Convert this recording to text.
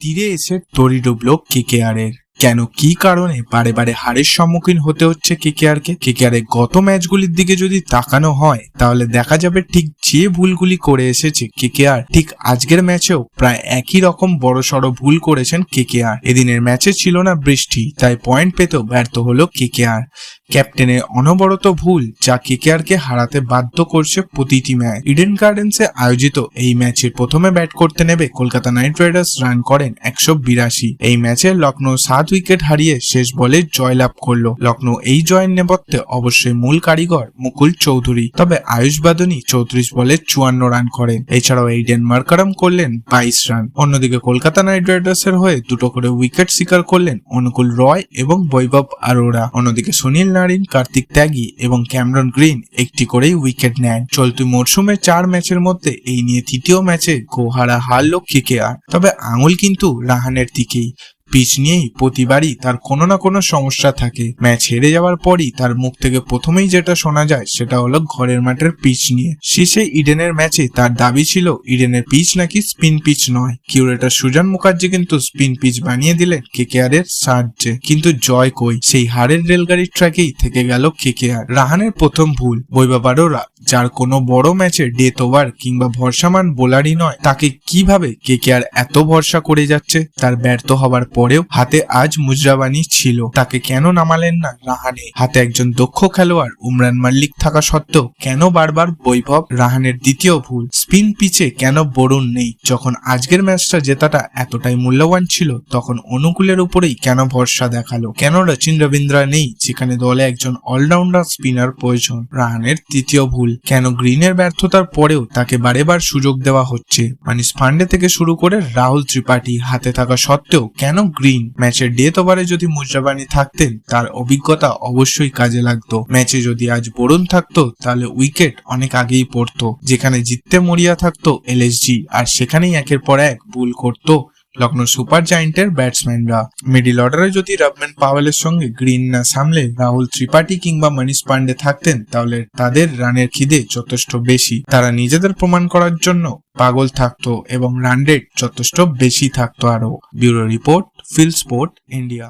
তীরে এসে তরি ডুবল কেকেআর এর। কেন, কি কারণে বারে বারে হারের সম্মুখীন হতে হচ্ছে কেকেআরকে? কেকেআরের গত ম্যাচগুলির দিকে যদি তাকানো হয় তাহলে দেখা যাবে ঠিক যে ভুলগুলি করে এসেছে কেকেআর, ঠিক আজকের ম্যাচেও প্রায় একই রকম বড়সড় ভুল করেছেন কেকেআর। এদিনের ম্যাচে ছিল না বৃষ্টি, তাই পয়েন্ট পেতেও ব্যর্থ হলো কেকেআর। ক্যাপ্টেনের অনবরত ভুল যা কেকেআরকে হারাতে বাধ্য করছে প্রতিটি ম্যাচ। ইডেন গার্ডেন্সে আয়োজিত এই ম্যাচের প্রথমে ব্যাট করতে নেমে কলকাতা নাইট রাইডার্স রান করেন 182। এই ম্যাচে লখনৌ 7 উইকেট হারিয়ে শেষ বলে জয়লাভ করলো। লখনৌ এই জয়ের নেপথ্যে অবশ্যই মূল কারিগর মুকুল চৌধুরী, তবে আয়ুষ বাদনী 34 বলে 54 রান করেন। এছাড়াও এইডেন মার্কারাম করলেন 22 রান। অন্যদিকে কলকাতা নাইট রাইডার্স এর হয়ে দুটো করে উইকেট শিকার করলেন অনুকূল রয় এবং বৈভব আরোরা। অন্যদিকে সুনীল নারিন, কার্তিক ত্যাগী এবং ক্যামেরন গ্রিন একটি করেই উইকেট নেন। চলতি মরশুমে 4 ম্যাচের মধ্যে এই নিয়ে তৃতীয় ম্যাচে গোহারা হারল কেকেআর, তবে আঙুল কিন্তু রাহানের দিকেই। পিচ নিয়েই প্রতিবারই তার কোনো না কোনো সমস্যা থাকে। ম্যাচ হেরে যাওয়ার পরই তার মুখ থেকে প্রথমেই যেটা শোনা যায় সেটা হলো ঘরের মাঠের পিচ নিয়ে। শেষে ইডেনের ম্যাচে তার দাবি ছিল ইডেনের পিচ নাকি স্পিন পিচ নয়। কিউরেটর সুজন মুখার্জি কিন্তু স্পিন পিচ বানিয়ে দিলেন কেকেআর এর সাহায্যে, কিন্তু জয় কই, সেই হারের রেলগাড়ির ট্র্যাকেই থেকে গেল কেকেআর। রাহানের প্রথম ভুল। বৈভব আরোরা, যার কোনো বড় ম্যাচে ডেথ ওভার কিংবা ভরসামান বোলারই নয়, তাকে কিভাবে কেকেআর এত ভরসা করে যাচ্ছে? তার ব্যর্থ হবার পরেও হাতে আজ মুজরাবানি ছিল, তাকে কেন নামালেন না রাহানে? হাতে একজন দক্ষ খেলোয়াড় উমরান মাল্লিক থাকা সত্ত্বেও কেন বারবার বৈভব? রাহানের দ্বিতীয় ভুল। স্পিন পিচে কেন বরুণ নেই? যখন আজকের ম্যাচটা জেতাটা এতটাই মূল্যবান ছিল তখন অনুকূলের উপরেই কেন ভরসা দেখালো? কেন রচিন রবীন্দ্রা নেই যেখানে দলে একজন অলরাউন্ডার স্পিনার প্রয়োজন? রাহানের তৃতীয় ভুল। কেন গ্রিনের ব্যর্থতার পরেও তাকে বারেবার সুযোগ দেওয়া হচ্ছে? মানিশ পান্ডে থেকে শুরু করে রাহুল ত্রিপাঠী হাতে থাকা সত্ত্বেও কেন গ্রিন? ম্যাচের ডেথ ওভারে যদি মুজরাবানি থাকতেন তার অভিজ্ঞতা অবশ্যই কাজে লাগতো। ম্যাচে যদি আজ বরুণ থাকতো তাহলে উইকেট অনেক আগেই পড়তো। যেখানে জিততে মরিয়া থাকতো এলএসজি, আর সেখানেই একের পর এক ভুল করতো লখনৌ সুপার জায়েন্টের ব্যাটসম্যানরা। মিডিল অর্ডারে যদি রবম্যান পাওয়েলের সঙ্গে গ্রিন না সামলে রাহুল ত্রিপাঠী কিংবা মনীষ পান্ডে থাকতেন তাহলে তাদের রানের খিদে যথেষ্ট বেশি। তারা নিজেদের প্রমাণ করার জন্য পাগল থাকতো এবং রান রেট যথেষ্ট বেশি থাকতো আরো। Bureau report, feel sport India.